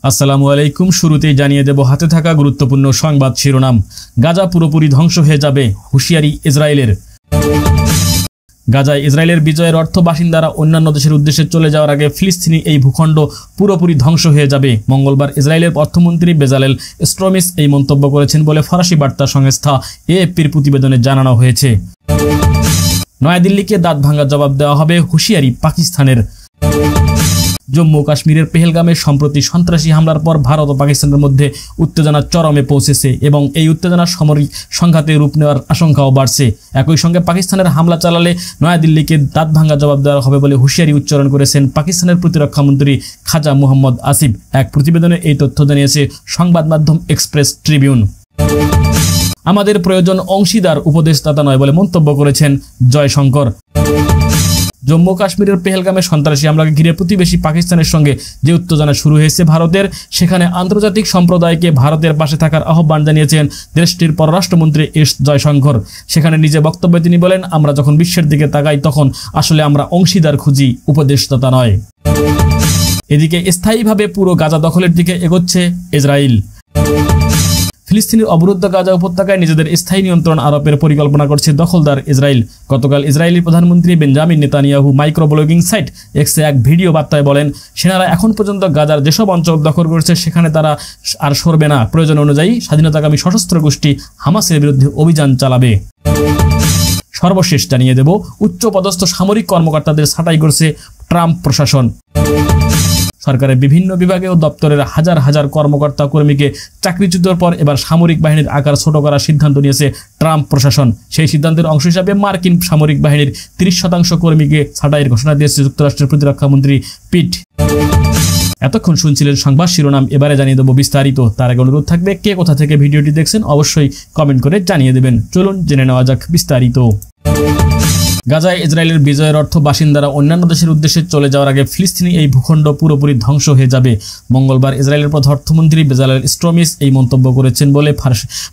আসসালামু আলাইকুম। শুরুতেই জানিয়ে দেব হাতে থাকা গুরুত্বপূর্ণ সংবাদ শিরোনাম। গাজা পুরোপুরি ধ্বংস হয়ে যাবে, হুঁশিয়ারি ইসরায়েলের। গাজায় ইসরায়েলের বিজয়ের অর্থ বাসিন্দারা অন্যান্য দেশের উদ্দেশ্যে চলে যাওয়ার আগে ফিলিস্তিনি এই ভূখণ্ড পুরোপুরি ধ্বংস হয়ে যাবে। মঙ্গলবার ইসরায়েলের অর্থমন্ত্রী বেজালেল স্ট্রমিস এই মন্তব্য করেছেন বলে ফরাসি বার্তা সংস্থা এএফপির প্রতিবেদনে জানানো হয়েছে। নয়াদিল্লিকে দাঁত ভাঙা জবাব দেওয়া হবে, হুঁশিয়ারি পাকিস্তানের। জম্মু কাশ্মীরের পেহেলগামে সম্প্রতি সন্ত্রাসী হামলার পর ভারত ও পাকিস্তানের মধ্যে উত্তেজনা চরমে পৌঁছেছে এবং এই উত্তেজনা সামরিক সংঘাতে রূপ নেওয়ার আশঙ্কাও বাড়ছে। একই সঙ্গে পাকিস্তানের হামলা চালালে নয়াদিল্লিকে দাঁত ভাঙা জবাব দেওয়া হবে বলে হুঁশিয়ারি উচ্চারণ করেছেন পাকিস্তানের প্রতিরক্ষামন্ত্রী খাজা মুহাম্মদ আসিফ। এক প্রতিবেদনে এই তথ্য জানিয়েছে সংবাদ মাধ্যম এক্সপ্রেস ট্রিবিউন। আমাদের প্রয়োজন অংশীদার, উপদেষ্টা নয় বলে মন্তব্য করেছেন জয়শঙ্কর। জম্মু কাশ্মীরের পেহেলগামে সন্ত্রাসী হামলাকে ঘিরে প্রতিবেশী পাকিস্তানের সঙ্গে যে উত্তেজনা শুরু হয়েছে ভারতের, সেখানে আন্তর্জাতিক সম্প্রদায়কে ভারতের পাশে থাকার আহ্বান জানিয়েছেন দেশটির পররাষ্ট্রমন্ত্রী এস জয়শঙ্কর। সেখানে নিজে বক্তব্যে তিনি বলেন, আমরা যখন বিশ্বের দিকে তাকাই তখন আসলে আমরা অংশীদার খুঁজি, উপদেষ্টা নয়। এদিকে স্থায়ীভাবে পুরো গাজা দখলের দিকে এগোচ্ছে ইসরায়েল। ফিলিস্তিনের অবরুদ্ধ গাজা উপত্যকায় নিজেদের স্থায়ী নিয়ন্ত্রণ আরোপের পরিকল্পনা করছে দখলদার ইসরায়েল। গতকাল ইসরায়েলি প্রধানমন্ত্রী বেঞ্জামিন নেতানিয়াহু মাইক্রোব্লগিং সাইট এক্সে এক ভিডিও বার্তায় বলেন, সেনারা এখন পর্যন্ত গাজার যেসব অঞ্চল দখল করেছে সেখানে তারা আর সরবে না। প্রয়োজন অনুযায়ী স্বাধীনতাকামী সশস্ত্র গোষ্ঠী হামাসের বিরুদ্ধে অভিযান চালাবে। সর্বশেষ জানিয়ে দেব, উচ্চপদস্থ সামরিক কর্মকর্তাদের ছাঁটাই করছে ট্রাম্প প্রশাসন। সরকারের বিভিন্ন বিভাগে ও দপ্তরের হাজার হাজার কর্মকর্তা কর্মীকে চাকরিচ্যুতের পর এবার সামরিক বাহিনীর আকার ছোট করার সিদ্ধান্ত নিয়েছে ট্রাম্প প্রশাসন। সেই সিদ্ধান্তের অংশ হিসাবে মার্কিন সামরিক বাহিনীর 30% কর্মীকে ছাঁটাইয়ের ঘোষণা দিয়েছে যুক্তরাষ্ট্রের প্রতিরক্ষামন্ত্রী পিট। এতক্ষণ শুনছিলেন সংবাদ শিরোনাম, এবারে জানিয়ে দেবো বিস্তারিত। তার আগে অনুরোধ থাকবে, কে কোথা থেকে ভিডিওটি দেখছেন অবশ্যই কমেন্ট করে জানিয়ে দেবেন। চলুন জেনে নেওয়া যাক বিস্তারিত। গাজায় ইসরায়েলের বিজয়ের অর্থ বাসিন্দারা অন্যান্য দেশের উদ্দেশ্যে চলে যাওয়ার আগে ফিলিস্তিনি এই ভূখণ্ড পুরোপুরি ধ্বংস হয়ে যাবে। মঙ্গলবার ইসরায়েলের অর্থমন্ত্রী বেজালেল স্ট্রমিস এই মন্তব্য করেছেন বলে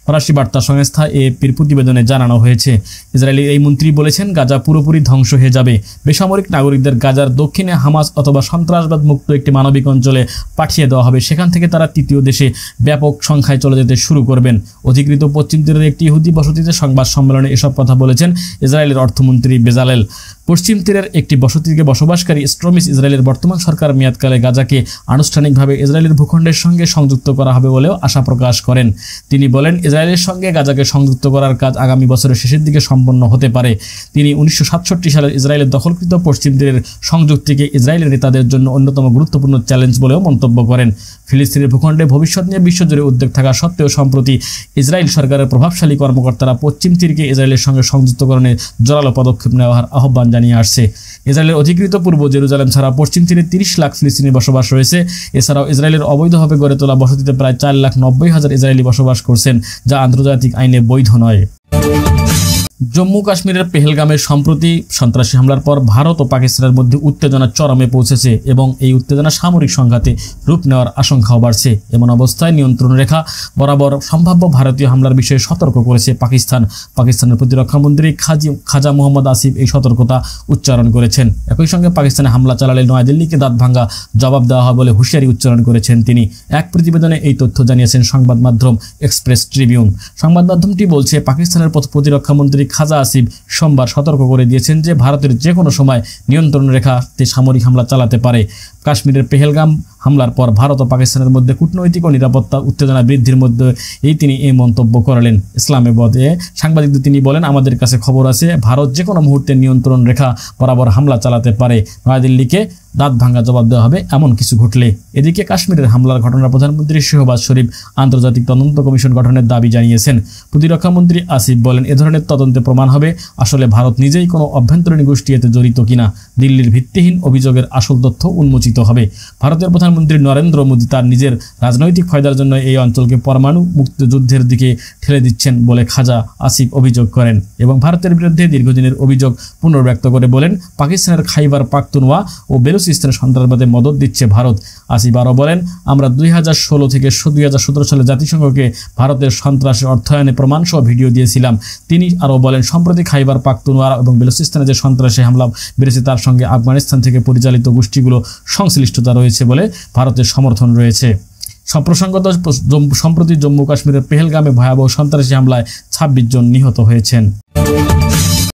ফরাসি বার্তা সংস্থা এএফপির প্রতিবেদনে জানানো হয়েছে। ইসরায়েলের এই মন্ত্রী বলেছেন, গাজা পুরোপুরি ধ্বংস হয়ে যাবে। বেসামরিক নাগরিকদের গাজার দক্ষিণে হামাস অথবা সন্ত্রাসবাদ মুক্ত একটি মানবিক অঞ্চলে পাঠিয়ে দেওয়া হবে। সেখান থেকে তারা তৃতীয় দেশে ব্যাপক সংখ্যায় চলে যেতে শুরু করবেন। অধিকৃত পশ্চিম তীরের একটি ইহুদি বসতিতে সংবাদ সম্মেলনে এসব কথা বলেছেন ইসরায়েলের অর্থমন্ত্রী বেজালেল। পশ্চিম তীরের একটি বসতিতে বসবাসকারী স্ট্রমিস ইসরায়েলের বর্তমান সরকার মেয়াদকালে গাজাকে আনুষ্ঠানিকভাবে ইসরায়েলের ভূখণ্ডের সঙ্গে সংযুক্ত করা হবে বলেও আশা প্রকাশ করেন। তিনি বলেন, ইসরায়েলের সঙ্গে গাজাকে সংযুক্ত করার কাজ আগামী বছরের শেষের দিকে সম্পন্ন হতে পারে। তিনি 1967 সালের ইসরায়েলের দখলকৃত পশ্চিম তীরের সংযুক্তিকে ইসরায়েলের নেতাদের জন্য অন্যতম গুরুত্বপূর্ণ চ্যালেঞ্জ বলেও মন্তব্য করেন। ফিলিস্তিনের ভূখণ্ডে ভবিষ্যৎ নিয়ে বিশ্বজুড়ে উদ্বেগ থাকা সত্ত্বেও সম্প্রতি ইসরায়েল সরকারের প্রভাবশালী কর্মকর্তারা পশ্চিম তীরকে ইসরায়েলের সঙ্গে সংযুক্তকরণে জোরালো পদক্ষেপ নেওয়ার আহ্বান জানিয়ে আসছে। ইসরায়েলের অধিকৃত পূর্ব জেরুজালেম ছাড়া পশ্চিম তীরে 30 লাখ ফিলিস্তিনি বসবাস রয়েছে। এছাড়াও ইসরায়েলের অবৈধভাবে গড়ে তোলা বসতিতে প্রায় 4,90,000 ইসরায়েলি বসবাস করছেন, যা আন্তর্জাতিক আইনে বৈধ নয়। জম্মু কাশ্মীরের পেহেলগামের সম্প্রতি সন্ত্রাসী হামলার পর ভারত ও পাকিস্তানের মধ্যে উত্তেজনা চরমে পৌঁছেছে এবং এই উত্তেজনা সামরিক সংঘাতে রূপ নেওয়ার আশঙ্কাও বাড়ছে। এমন অবস্থায় নিয়ন্ত্রণ রেখা বরাবর সম্ভাব্য ভারতীয় হামলার বিষয়ে সতর্ক করেছে পাকিস্তান। পাকিস্তানের প্রতিরক্ষামন্ত্রী খাজা মুহাম্মদ আসিফ এই সতর্কতা উচ্চারণ করেছেন। একই সঙ্গে পাকিস্তানে হামলা চালালে নয়াদিল্লিকে দাঁত ভাঙ্গা জবাব দেওয়া হয় বলে হুঁশিয়ারি উচ্চারণ করেছেন তিনি। এক প্রতিবেদনে এই তথ্য জানিয়েছেন সংবাদ মাধ্যম এক্সপ্রেস ট্রিবিউন। সংবাদ মাধ্যমটি বলছে, পাকিস্তানের প্রতিরক্ষামন্ত্রী খাজা আসিফ সোমবার সতর্ক করে দিয়েছেন যে ভারতের যে কোনো সময় নিয়ন্ত্রণ রেখাতে সামরিক হামলা চালাতে পারে। কাশ্মীরের পেহেলগাম হামলার পর ভারত ও পাকিস্তানের মধ্যে কূটনৈতিক ও নিরাপত্তা উত্তেজনা বৃদ্ধির মধ্যে তিনি এই মন্তব্য করলেন। ইসলামাবাদে সাংবাদিকদের তিনি বলেন, আমাদের কাছে খবর আছে ভারত যে কোনো মুহূর্তে নিয়ন্ত্রণ রেখা বরাবর হামলা চালাতে পারে। নয়াদিল্লিকে দাঁত ভাঙ্গা জবাব দেওয়া হবে এমন কিছু ঘটলে। এদিকে কাশ্মীরের হামলার ঘটনার প্রধানমন্ত্রী শেহবাজ শরীফ আন্তর্জাতিক তদন্ত কমিশন গঠনের দাবি জানিয়েছেন। প্রতিরক্ষামন্ত্রী আসিফ বলেন, এ ধরনের তদন্তে প্রমাণ হবে আসলে ভারত নিজেই কোনো অভ্যন্তরীণ গোষ্ঠী এতে জড়িত কিনা। দিল্লির ভিত্তিহীন অভিযোগের আসল তথ্য উন্মোচিত হবে। ভারতের প্রধানমন্ত্রী নরেন্দ্র মোদী তার নিজের রাজনৈতিক ফায়দার জন্য এই অঞ্চলকে পরমাণু মুক্ত যুদ্ধের দিকে ঠেলে দিচ্ছেন বলে খাজা আসিফ অভিযোগ করেন এবং ভারতের বিরুদ্ধে দীর্ঘদিনের অভিযোগ পুনর্ব্যক্ত করে বলেন, পাকিস্তানের খাইবার পাখতুনওয়া ও বেলুচিস্তানের সন্ত্রাসবাদে মদত দিচ্ছে ভারত। আসিফ আরও বলেন, আমরা 2016 থেকে 2017 সালে জাতিসংঘকে ভারতের সন্ত্রাসের অর্থায়নে প্রমাণসহ ভিডিও দিয়েছিলাম। তিনি আরও বলেন, সম্প্রতি খাইবার পাখতুনওয়া এবং বেলুচিস্তানে যে সন্ত্রাসী হামলা বেড়েছে তার সঙ্গে আফগানিস্তান থেকে পরিচালিত গোষ্ঠীগুলো সংশ্লিষ্টতা রয়েছে বলে ভারতের সমর্থন রয়েছে। প্রসঙ্গত সম্প্রতি জম্মু কাশ্মীরের পেহেলগামে ভয়াবহ সন্ত্রাসী হামলায় 26 জন নিহত হয়েছেন।